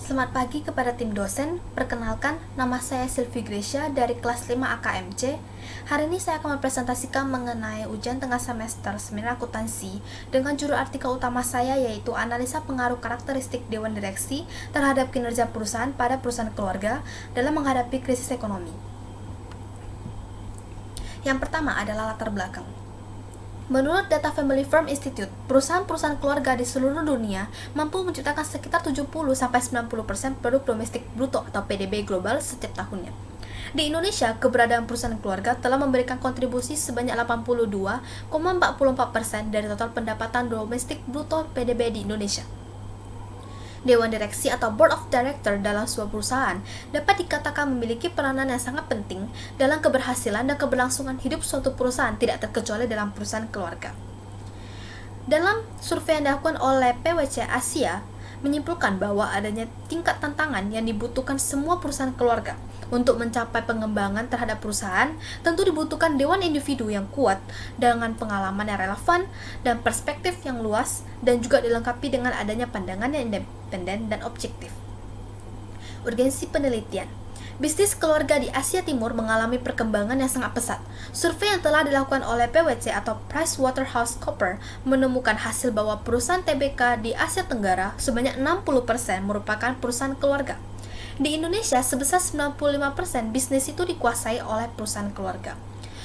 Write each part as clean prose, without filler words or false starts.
Selamat pagi kepada tim dosen. Perkenalkan, nama saya Sylvie Gracia dari kelas 5 AKMC. Hari ini saya akan mempresentasikan mengenai ujian tengah semester seminar akuntansi dengan judul artikel utama saya yaitu analisa pengaruh karakteristik Dewan Direksi terhadap kinerja perusahaan pada perusahaan keluarga dalam menghadapi krisis ekonomi. Yang pertama adalah latar belakang. Menurut data Family Firm Institute, perusahaan-perusahaan keluarga di seluruh dunia mampu menciptakan sekitar 70-90% produk domestik bruto atau PDB global setiap tahunnya. Di Indonesia, keberadaan perusahaan keluarga telah memberikan kontribusi sebanyak 82,44% dari total pendapatan domestik bruto PDB di Indonesia. Dewan Direksi atau Board of Director dalam sebuah perusahaan dapat dikatakan memiliki peranan yang sangat penting dalam keberhasilan dan keberlangsungan hidup suatu perusahaan, tidak terkecuali dalam perusahaan keluarga. Dalam survei yang dilakukan oleh PwC Asia, menyimpulkan bahwa adanya tingkat tantangan yang dibutuhkan semua perusahaan keluarga. Untuk mencapai pengembangan terhadap perusahaan, tentu dibutuhkan dewan individu yang kuat dengan pengalaman yang relevan dan perspektif yang luas, dan juga dilengkapi dengan adanya pandangan yang independen dan objektif. Urgensi penelitian. Bisnis keluarga di Asia Timur mengalami perkembangan yang sangat pesat. Survei yang telah dilakukan oleh PwC atau PricewaterhouseCoopers menemukan hasil bahwa perusahaan TBK di Asia Tenggara sebanyak 60% merupakan perusahaan keluarga. Di Indonesia, sebesar 95% bisnis itu dikuasai oleh perusahaan keluarga.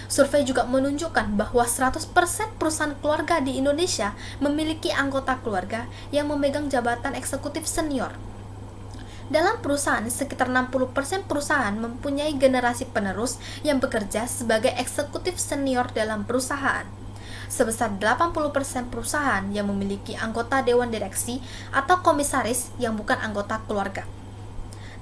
Survei juga menunjukkan bahwa 100% perusahaan keluarga di Indonesia memiliki anggota keluarga yang memegang jabatan eksekutif senior. Dalam perusahaan, sekitar 60% perusahaan mempunyai generasi penerus yang bekerja sebagai eksekutif senior dalam perusahaan. Sebesar 80% perusahaan yang memiliki anggota dewan direksi atau komisaris yang bukan anggota keluarga.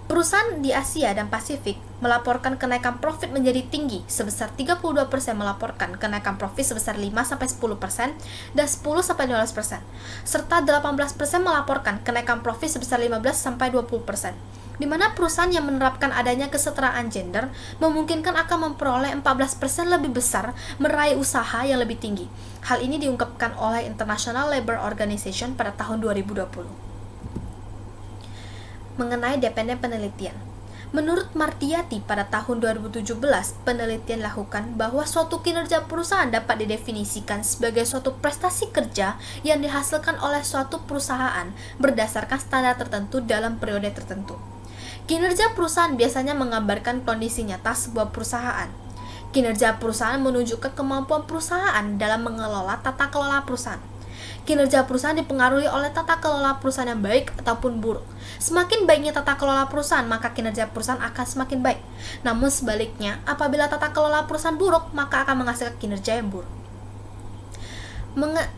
Perusahaan di Asia dan Pasifik melaporkan kenaikan profit menjadi tinggi, sebesar 32% melaporkan kenaikan profit sebesar 5-10% dan 10-15%, serta 18% melaporkan kenaikan profit sebesar 15-20%, di mana perusahaan yang menerapkan adanya kesetaraan gender memungkinkan akan memperoleh 14% lebih besar meraih usaha yang lebih tinggi. Hal ini diungkapkan oleh International Labour Organization pada tahun 2020. Mengenai dependen penelitian. Menurut Mardiati pada tahun 2017, penelitian dilakukan bahwa suatu kinerja perusahaan dapat didefinisikan sebagai suatu prestasi kerja yang dihasilkan oleh suatu perusahaan berdasarkan standar tertentu dalam periode tertentu. Kinerja perusahaan biasanya menggambarkan kondisi nyata sebuah perusahaan. Kinerja perusahaan menunjukkan kemampuan perusahaan dalam mengelola tata kelola perusahaan. Kinerja perusahaan dipengaruhi oleh tata kelola perusahaan yang baik ataupun buruk. Semakin baiknya tata kelola perusahaan, maka kinerja perusahaan akan semakin baik. Namun sebaliknya, apabila tata kelola perusahaan buruk, maka akan menghasilkan kinerja yang buruk.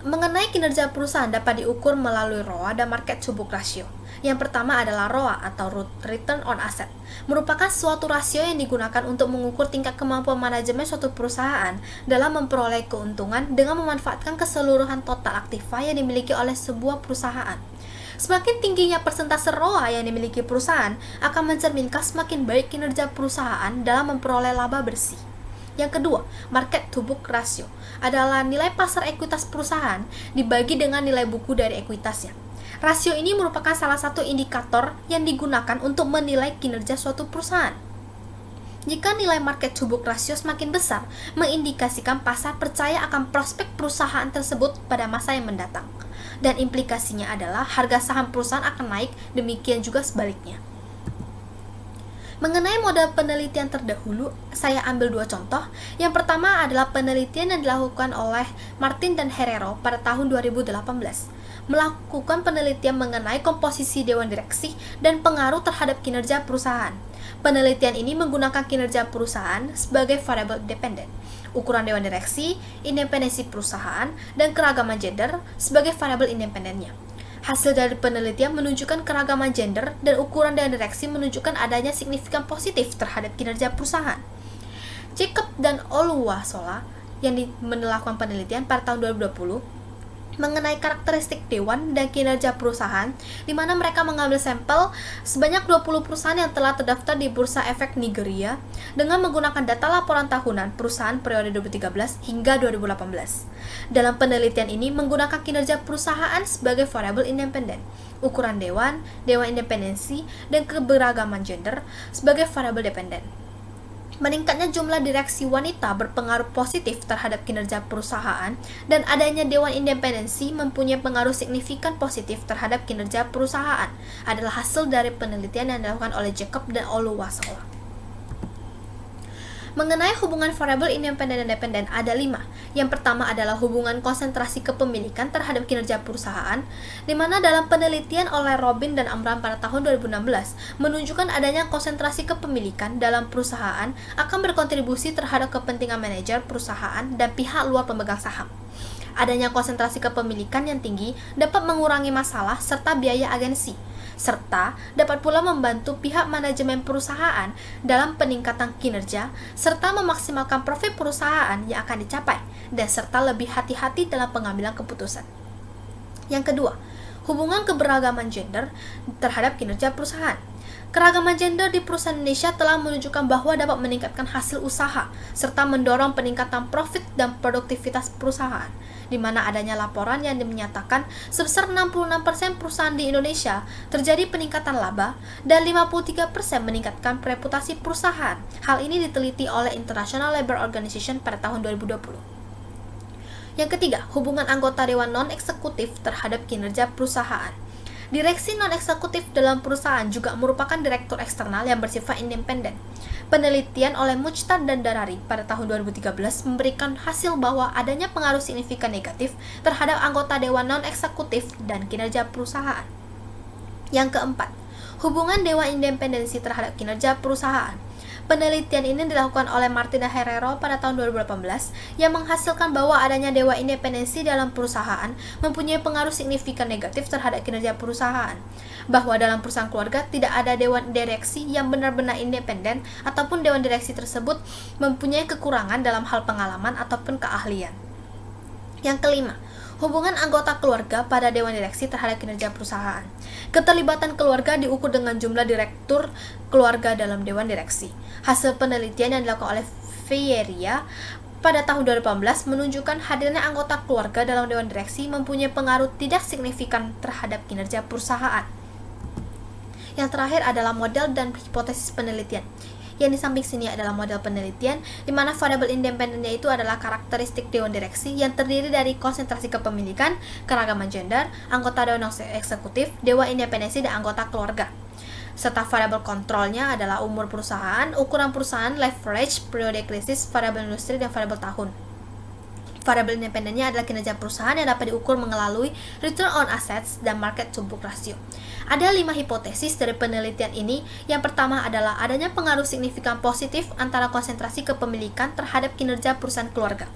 Mengenai kinerja perusahaan dapat diukur melalui ROA dan Market to Book Ratio. Yang pertama adalah ROA atau Return on Asset, merupakan suatu rasio yang digunakan untuk mengukur tingkat kemampuan manajemen suatu perusahaan dalam memperoleh keuntungan dengan memanfaatkan keseluruhan total aktiva yang dimiliki oleh sebuah perusahaan. Semakin tingginya persentase ROA yang dimiliki perusahaan akan mencerminkan semakin baik kinerja perusahaan dalam memperoleh laba bersih. Yang kedua, Market to Book Ratio adalah nilai pasar ekuitas perusahaan dibagi dengan nilai buku dari ekuitasnya. Rasio ini merupakan salah satu indikator yang digunakan untuk menilai kinerja suatu perusahaan. Jika nilai Market to Book Ratio semakin besar, mengindikasikan pasar percaya akan prospek perusahaan tersebut pada masa yang mendatang. Dan implikasinya adalah harga saham perusahaan akan naik, demikian juga sebaliknya. Mengenai model penelitian terdahulu, saya ambil dua contoh. Yang pertama adalah penelitian yang dilakukan oleh Martin dan Herrero pada tahun 2018. Melakukan penelitian mengenai komposisi dewan direksi dan pengaruh terhadap kinerja perusahaan. Penelitian ini menggunakan kinerja perusahaan sebagai variabel independen, ukuran dewan direksi, independensi perusahaan, dan keragaman gender sebagai variabel independennya. Hasil dari penelitian menunjukkan keragaman gender dan ukuran dewan direksi menunjukkan adanya signifikan positif terhadap kinerja perusahaan. Jacob dan Oluwasola yang melakukan penelitian pada tahun 2020 mengenai karakteristik dewan dan kinerja perusahaan, di mana mereka mengambil sampel sebanyak 20 perusahaan yang telah terdaftar di Bursa Efek Nigeria dengan menggunakan data laporan tahunan perusahaan periode 2013 hingga 2018. Dalam penelitian ini menggunakan kinerja perusahaan sebagai variabel independen, ukuran dewan independensi, dan keberagaman gender sebagai variabel dependen. Meningkatnya jumlah direksi wanita berpengaruh positif terhadap kinerja perusahaan, dan adanya dewan independensi mempunyai pengaruh signifikan positif terhadap kinerja perusahaan adalah hasil dari penelitian yang dilakukan oleh Jacob dan Oluwaseun. Mengenai hubungan variabel independen dan dependen ada 5. Yang pertama adalah hubungan konsentrasi kepemilikan terhadap kinerja perusahaan, di mana dalam penelitian oleh Robin dan Amram pada tahun 2016 menunjukkan adanya konsentrasi kepemilikan dalam perusahaan akan berkontribusi terhadap kepentingan manajer perusahaan dan pihak luar pemegang saham. Adanya konsentrasi kepemilikan yang tinggi dapat mengurangi masalah serta biaya agensi, serta dapat pula membantu pihak manajemen perusahaan dalam peningkatan kinerja serta memaksimalkan profit perusahaan yang akan dicapai, dan serta lebih hati-hati dalam pengambilan keputusan. Yang kedua, hubungan keberagaman gender terhadap kinerja perusahaan. Keragaman gender di perusahaan Indonesia telah menunjukkan bahwa dapat meningkatkan hasil usaha serta mendorong peningkatan profit dan produktivitas perusahaan, di mana adanya laporan yang menyatakan sebesar 66% perusahaan di Indonesia terjadi peningkatan laba dan 53% meningkatkan reputasi perusahaan. Hal ini diteliti oleh International Labour Organization pada tahun 2020. Yang ketiga, hubungan anggota dewan non-eksekutif terhadap kinerja perusahaan. Direksi non-eksekutif dalam perusahaan juga merupakan direktur eksternal yang bersifat independen. Penelitian oleh Mujtad dan Darari pada tahun 2013 memberikan hasil bahwa adanya pengaruh signifikan negatif terhadap anggota dewan non-eksekutif dan kinerja perusahaan. Yang keempat, hubungan dewan independensi terhadap kinerja perusahaan. Penelitian ini dilakukan oleh Martina Herrero pada tahun 2018 yang menghasilkan bahwa adanya dewan independensi dalam perusahaan mempunyai pengaruh signifikan negatif terhadap kinerja perusahaan. Bahwa dalam perusahaan keluarga tidak ada dewan direksi yang benar-benar independen ataupun dewan direksi tersebut mempunyai kekurangan dalam hal pengalaman ataupun keahlian. Yang kelima, hubungan anggota keluarga pada dewan direksi terhadap kinerja perusahaan. Keterlibatan keluarga diukur dengan jumlah direktur keluarga dalam dewan direksi. Hasil penelitian yang dilakukan oleh Vieira pada tahun 2018 menunjukkan hadirnya anggota keluarga dalam dewan direksi mempunyai pengaruh tidak signifikan terhadap kinerja perusahaan. Yang terakhir adalah model dan hipotesis penelitian. Yang di samping sini adalah model penelitian, di mana variabel independennya itu adalah karakteristik dewan direksi yang terdiri dari konsentrasi kepemilikan, keragaman gender, anggota dewan eksekutif, dewan independensi, dan anggota keluarga. Serta variabel kontrolnya adalah umur perusahaan, ukuran perusahaan, leverage, periode krisis, variabel industri, dan variabel tahun. Variabel independennya adalah kinerja perusahaan yang dapat diukur melalui return on assets dan market to book ratio. Ada 5 hipotesis dari penelitian ini. Yang pertama adalah adanya pengaruh signifikan positif antara konsentrasi kepemilikan terhadap kinerja perusahaan keluarga.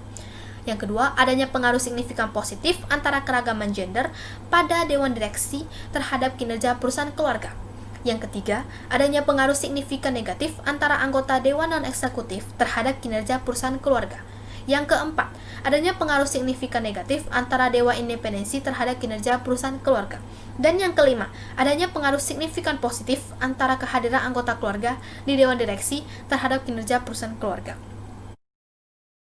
Yang kedua, adanya pengaruh signifikan positif antara keragaman gender pada dewan direksi terhadap kinerja perusahaan keluarga. Yang ketiga, adanya pengaruh signifikan negatif antara anggota dewan non-eksekutif terhadap kinerja perusahaan keluarga. Yang keempat, adanya pengaruh signifikan negatif antara dewan independensi terhadap kinerja perusahaan keluarga. Dan yang kelima, adanya pengaruh signifikan positif antara kehadiran anggota keluarga di dewan direksi terhadap kinerja perusahaan keluarga.